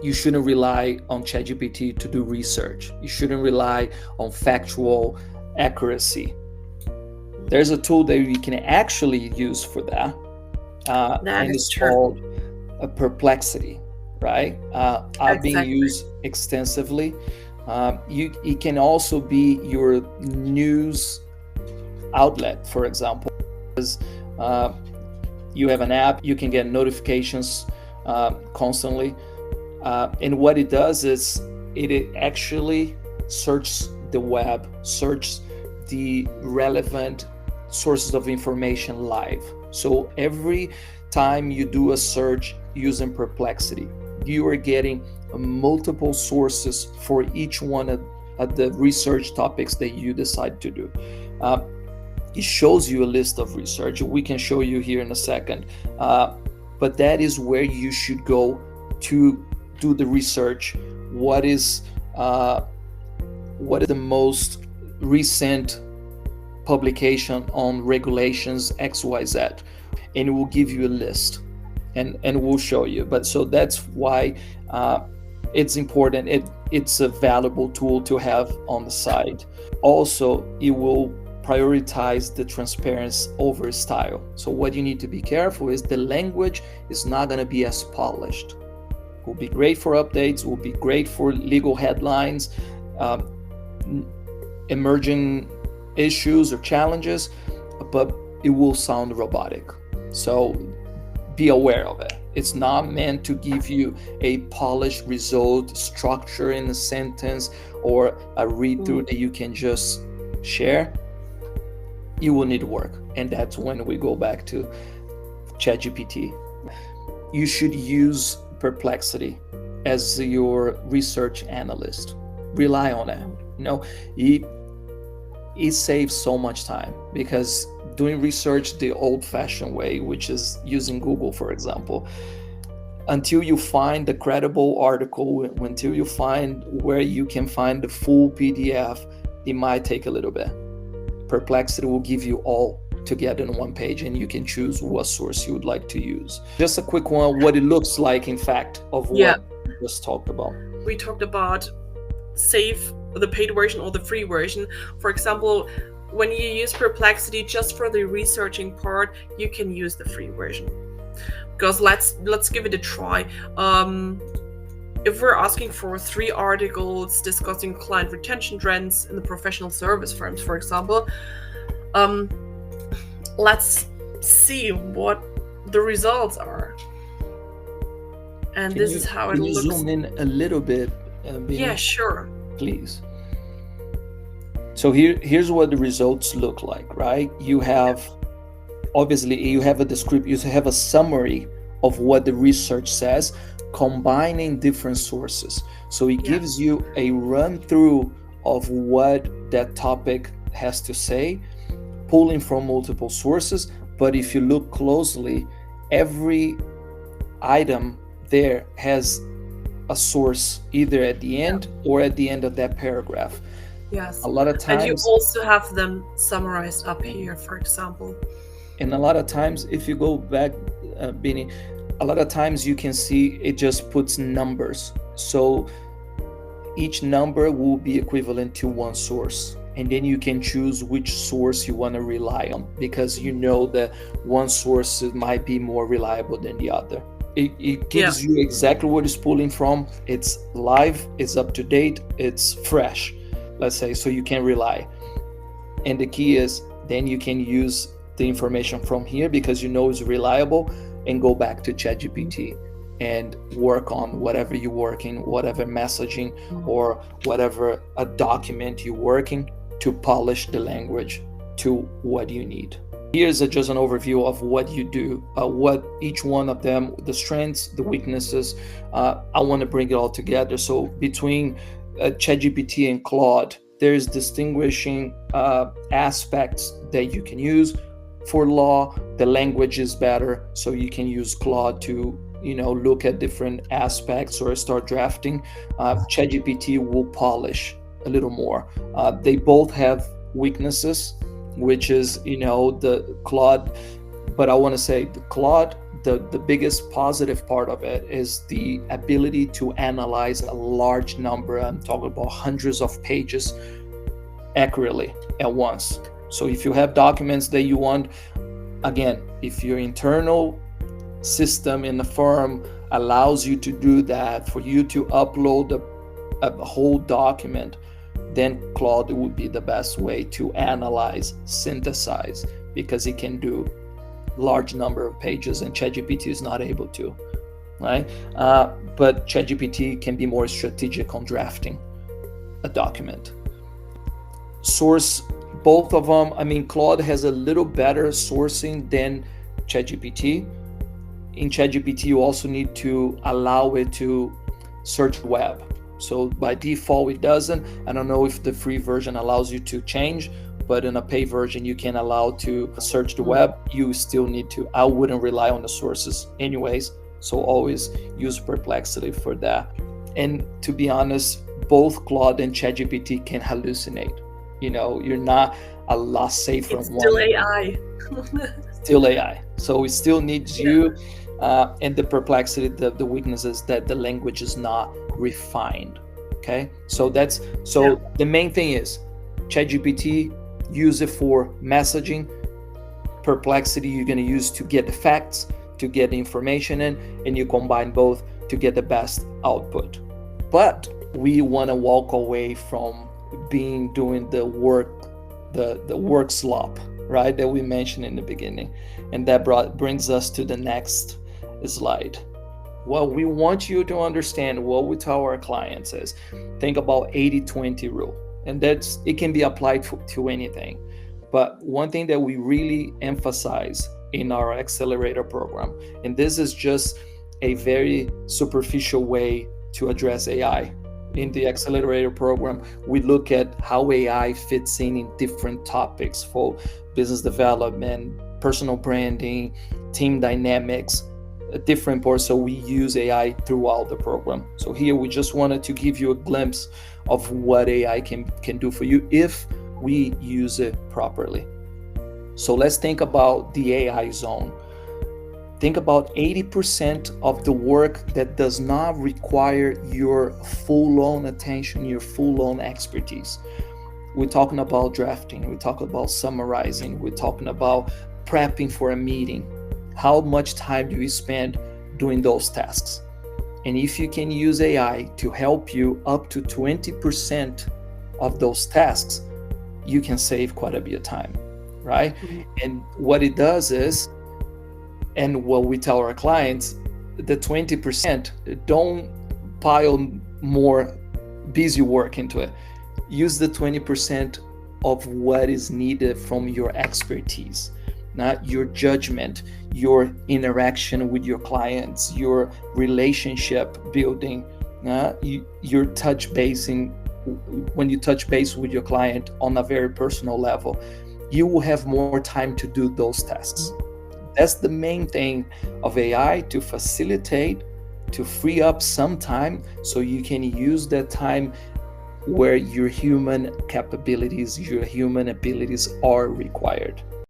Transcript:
you shouldn't rely on ChatGPT to do research. You shouldn't rely on factual accuracy. There's a tool that you can actually use for that, and is it's true. called Perplexity, right? I've been Exactly. used extensively. It can also be your news outlet, for example. You have an app, you can get notifications constantly. And what it does is it actually searches the web, searches the relevant sources of information live. So every time you do a search using Perplexity, you are getting multiple sources for each one of the research topics that you decide to do. It shows you a list of research. We can show you here in a second. But that is where you should go to do the research. What is the most recent publication on regulations XYZ, and it will give you a list, and we'll show you. But so that's why it's important. It's a valuable tool to have on the side. Also, it will prioritize the transparency over style. So what you need to be careful is the language is not going to be as polished. It will be great for updates, will be great for legal headlines, emerging issues or challenges, but it will sound robotic. So be aware of it. It's not meant to give you a polished result, structure in a sentence, or a read through that you can just share. You will need work. And that's when we go back to ChatGPT. You should use Perplexity as your research analyst. Rely on it. It saves so much time, because doing research the old-fashioned way, which is using Google, for example, until you find the credible article, until you find where you can find the full PDF, it might take a little bit. Perplexity will give you all together in one page, and you can choose what source you would like to use. Just a quick one, what it looks like, in fact, of what we just talked about. We talked about save the paid version or the free version. For example, when you use Perplexity just for the researching part, you can use the free version. Because let's give it a try. If we're asking for 3 articles discussing client retention trends in the professional service firms, for example, let's see what the results are. And this is how it looks. Can you zoom in a little bit? Yeah, sure. Please. So here's what the results look like, right? You have, obviously, you have a description, you have a summary of what the research says, combining different sources. So it gives you a run through of what that topic has to say, pulling from multiple sources. But if you look closely, every item there has a source either at the end or at the end of that paragraph. Yes. A lot of times, and you also have them summarized up here, for example. And a lot of times, if you go back, Bini, a lot of times you can see it just puts numbers. So each number will be equivalent to one source. And then you can choose which source you want to rely on, because you know that one source might be more reliable than the other. It gives you exactly what it's pulling from. It's live, it's up to date, it's fresh, let's say, so you can rely. And the key is then you can use the information from here because you know it's reliable, and go back to ChatGPT and work on whatever you're working, whatever messaging or whatever a document you're working, to polish the language to what you need. Here's just an overview of what you do, what each one of them, the strengths, the weaknesses. I want to bring it all together. So between ChatGPT and Claude, there's distinguishing aspects that you can use. For law, the language is better, so you can use Claude to look at different aspects or start drafting. ChatGPT will polish a little more. They both have weaknesses, which is the Claude But I want to say the Claude, the biggest positive part of it is the ability to analyze a large number. I'm talking about hundreds of pages accurately at once. So if you have documents that you want, again, if your internal system in the firm allows you to do that, for you to upload a whole document, then Claude would be the best way to analyze, synthesize, because it can do large number of pages and ChatGPT is not able to, right? But ChatGPT can be more strategic on drafting a document. Source, both of them. I mean, Claude has a little better sourcing than ChatGPT. In ChatGPT, you also need to allow it to search the web. So by default, it doesn't. I don't know if the free version allows you to change, but in a paid version, you can allow to search the web. You still need to. I wouldn't rely on the sources anyways. So always use Perplexity for that. And to be honest, both Claude and ChatGPT can hallucinate. You know, you're not a lot safer. It's still AI. Still AI. So it still needs you. And the Perplexity, the weakness is that the language is not refined. Okay, so the main thing is ChatGPT, use it for messaging. Perplexity you're going to use to get the facts, to get the information in, and you combine both to get the best output. But we want to walk away from doing the work slop, right, that we mentioned in the beginning. And that brings us to the next slide. What we want you to understand, what we tell our clients is, think about 80-20 rule. And it can be applied to anything. But one thing that we really emphasize in our accelerator program, and this is just a very superficial way to address AI. In the accelerator program, we look at how AI fits in different topics for business development, personal branding, team dynamics, different parts. So we use AI throughout the program. So here we just wanted to give you a glimpse of what AI can do for you if we use it properly. So let's think about the AI zone. Think about 80% of the work that does not require your full-on attention, your full-on expertise. We're talking about drafting, we're talking about summarizing, we're talking about prepping for a meeting. How much time do you spend doing those tasks? And if you can use AI to help you up to 20% of those tasks, you can save quite a bit of time, right? Mm-hmm. And what it does is, and what we tell our clients, the 20%, don't pile more busy work into it. Use the 20% of what is needed from your expertise, not your judgment, your interaction with your clients, your relationship building, your touch basing. When you touch base with your client on a very personal level, you will have more time to do those tasks. That's the main thing of AI, to facilitate, to free up some time so you can use that time where your human capabilities, your human abilities are required.